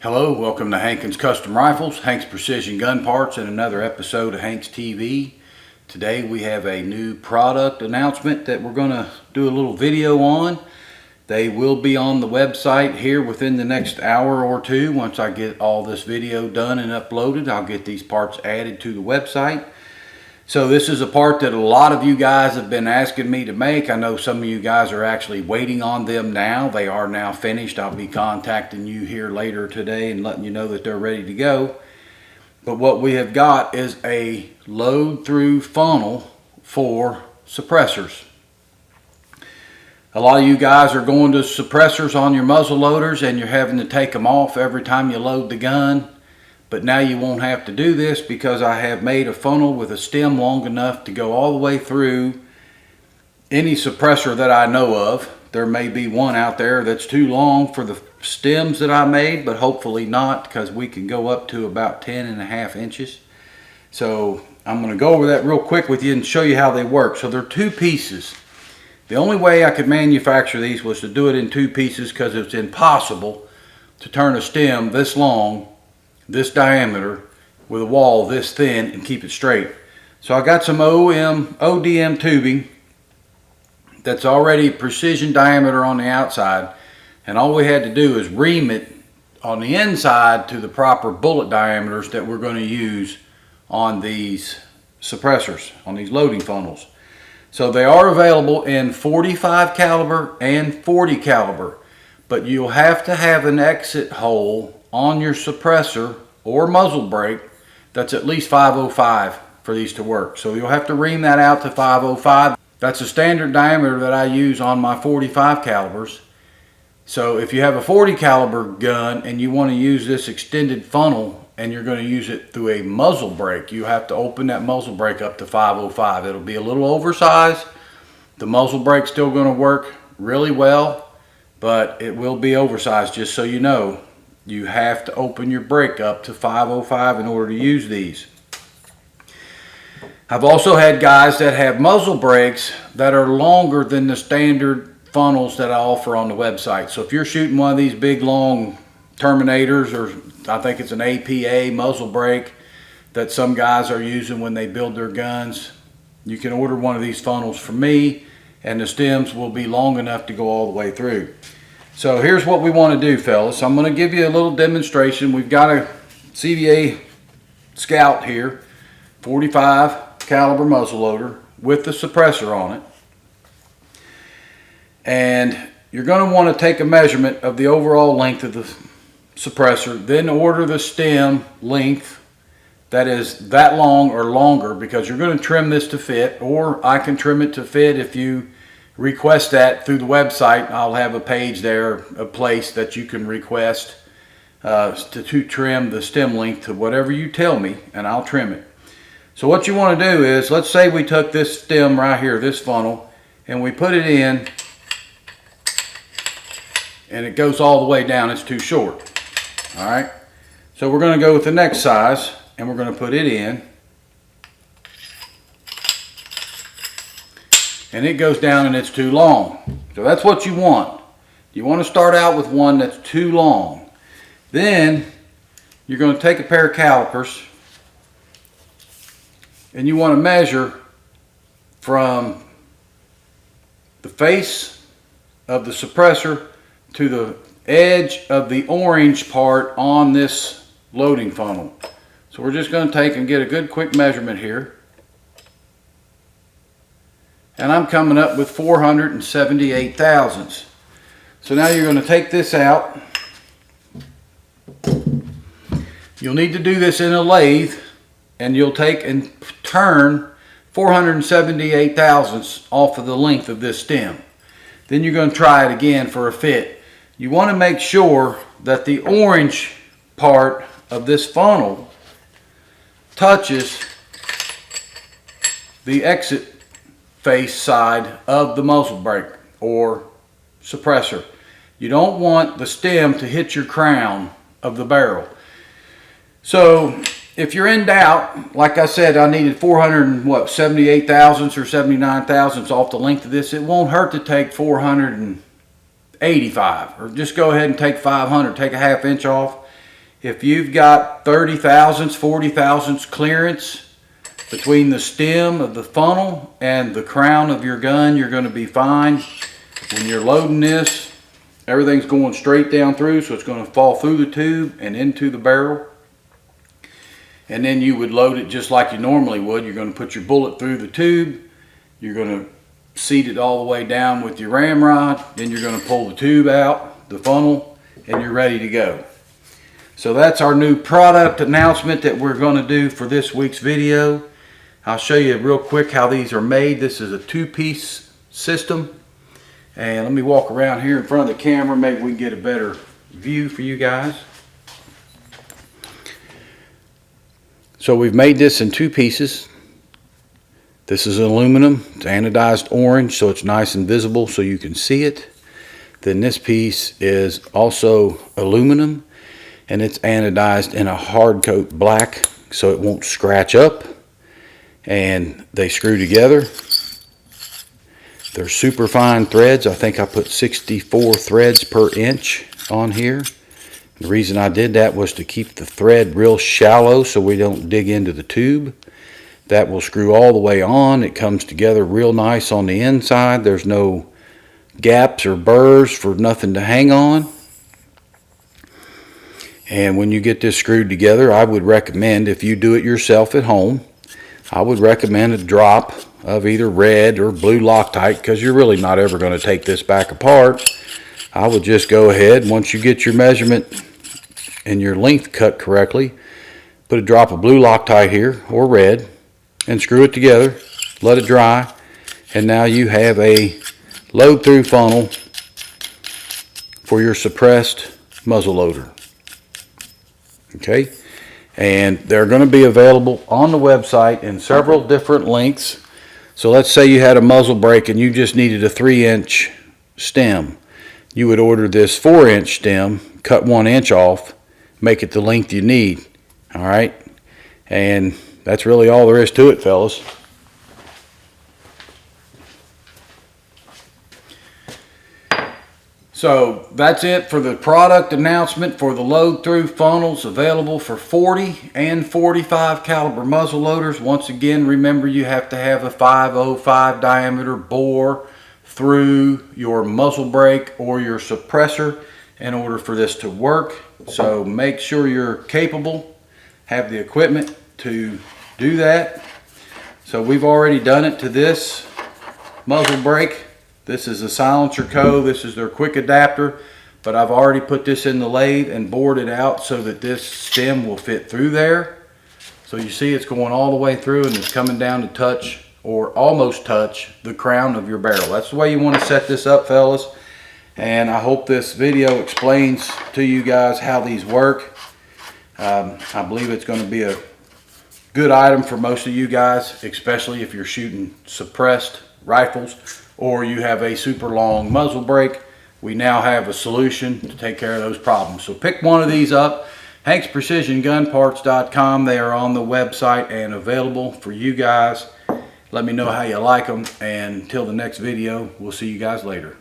Hello, welcome to Hankins Custom Rifles, Hank's Precision Gun Parts, and another episode of Hank's TV. Today we have a new product announcement that we're going to do a little video on. They will be on the website here within the next hour or two. Once I get all this video done and uploaded, I'll get these parts added to the website. So this is a part that a lot of you guys have been asking me to make. I know some of you guys are actually waiting on them now. They are now finished. I'll be contacting you here later today and letting you know that they're ready to go. But what we have got is a load through funnel for suppressors. A lot of you guys are going to suppressors on your muzzle loaders and you're having to take them off every time you load the gun. But now you won't have to do this because I have made a funnel with a stem long enough to go all the way through any suppressor that I know of. There may be one out there that's too long for the stems that I made, but hopefully not, because we can go up to about 10.5 inches. So I'm going to go over that real quick with you and show you how they work. So they're two pieces. The only way I could manufacture these was to do it in two pieces because it's impossible to turn a stem this long, this diameter, with a wall this thin and keep it straight. So I got some ODM tubing that's already precision diameter on the outside, and all we had to do is ream it on the inside to the proper bullet diameters that we're going to use on these suppressors, on these loading funnels. So they are available in 45 caliber and 40 caliber, but you'll have to have an exit hole on your suppressor or muzzle brake that's at least 505 for these to work. So you'll have to ream that out to 505. That's a standard diameter that I use on my 45 calibers. So if you have a 40 caliber gun and you want to use this extended funnel and you're going to use it through a muzzle brake, you have to open that muzzle brake up to 505. It'll be a little oversized. The muzzle brake's still going to work really well, but it will be oversized, just so you know. You have to open your brake up to 505 in order to use these. I've also had guys that have muzzle brakes that are longer than the standard funnels that I offer on the website. So if you're shooting one of these big long Terminators, or I think it's an APA muzzle brake that some guys are using when they build their guns, you can order one of these funnels from me and the stems will be long enough to go all the way through. So here's what we want to do, fellas. I'm going to give you a little demonstration. We've got a CVA Scout here, 45 caliber muzzle loader with the suppressor on it. And you're going to want to take a measurement of the overall length of the suppressor, then order the stem length that is that long or longer, because you're going to trim this to fit, or I can trim it to fit if you request that through the website. I'll have a page there, a place that you can request to trim the stem length to whatever you tell me, and I'll trim it. So what you want to do is, let's say we took this stem right here, this funnel, and we put it in, and it goes all the way down. It's too short. All right, so we're going to go with the next size, and we're going to put it in, and it goes down and it's too long. So that's what you want. You want to start out with one that's too long. Then you're going to take a pair of calipers and you want to measure from the face of the suppressor to the edge of the orange part on this loading funnel. So we're just going to take and get a good quick measurement here. And I'm coming up with 478 thousandths. So now you're going to take this out. You'll need to do this in a lathe, and you'll take and turn 478 thousandths off of the length of this stem. Then you're going to try it again for a fit. You want to make sure that the orange part of this funnel touches the exit face side of the muzzle brake or suppressor. You don't want the stem to hit your crown of the barrel. So if you're in doubt, like I said, I needed 478 thousandths or 79 thousandths off the length of this. It won't hurt to take 485, or just go ahead and take 500, take a half inch off, If you've got 30 thousandths, 40 thousandths clearance between the stem of the funnel and the crown of your gun, you're going to be fine. When you're loading this, everything's going straight down through, so it's going to fall through the tube and into the barrel. And then you would load it just like you normally would. You're going to put your bullet through the tube. You're going to seat it all the way down with your ramrod. Then you're going to pull the tube out, the funnel, and you're ready to go. So that's our new product announcement that we're going to do for this week's video. I'll show you real quick how these are made. This is a two-piece system. And let me walk around here in front of the camera. Maybe we can get a better view for you guys. So we've made this in two pieces. This is aluminum. It's anodized orange, so it's nice and visible so you can see it. Then this piece is also aluminum, and it's anodized in a hard coat black so it won't scratch up. And they screw together. They're super fine threads. I think I put 64 threads per inch on here. The reason I did that was to keep the thread real shallow so we don't dig into the tube. That will screw all the way on. It comes together real nice on the inside. There's no gaps or burrs for nothing to hang on. And when you get this screwed together, I would recommend, if you do it yourself at home, I would recommend a drop of either red or blue Loctite, because you're really not ever going to take this back apart. I would just go ahead, once you get your measurement and your length cut correctly, put a drop of blue Loctite here, or red, and screw it together, let it dry, and now you have a load-through funnel for your suppressed muzzle loader. Okay, and they're going to be available on the website in several different lengths. So let's say you had a muzzle brake and you just needed a 3-inch stem. You would order this 4-inch stem, cut 1 inch off, make it the length you need. All right, and that's really all there is to it, fellas. So that's it for the product announcement for the load-through funnels, available for 40 and 45 caliber muzzle loaders. Once again, remember you have to have a 505 diameter bore through your muzzle brake or your suppressor in order for this to work. So make sure you're capable, have the equipment to do that. So we've already done it to this muzzle brake. This is a silencer co. This is their quick adapter, but I've already put this in the lathe and bored it out so that this stem will fit through there. So you see it's going all the way through, and it's coming down to touch, or almost touch, the crown of your barrel. That's the way you want to set this up, fellas. And I hope this video explains to you guys how these work. I believe it's going to be a good item for most of you guys, especially if you're shooting suppressed rifles or you have a super long muzzle brake. We now have a solution to take care of those problems. So pick one of these up. HanksPrecisionGunParts.com. They are on the website and available for you guys. Let me know how you like them, and until the next video, we'll see you guys later.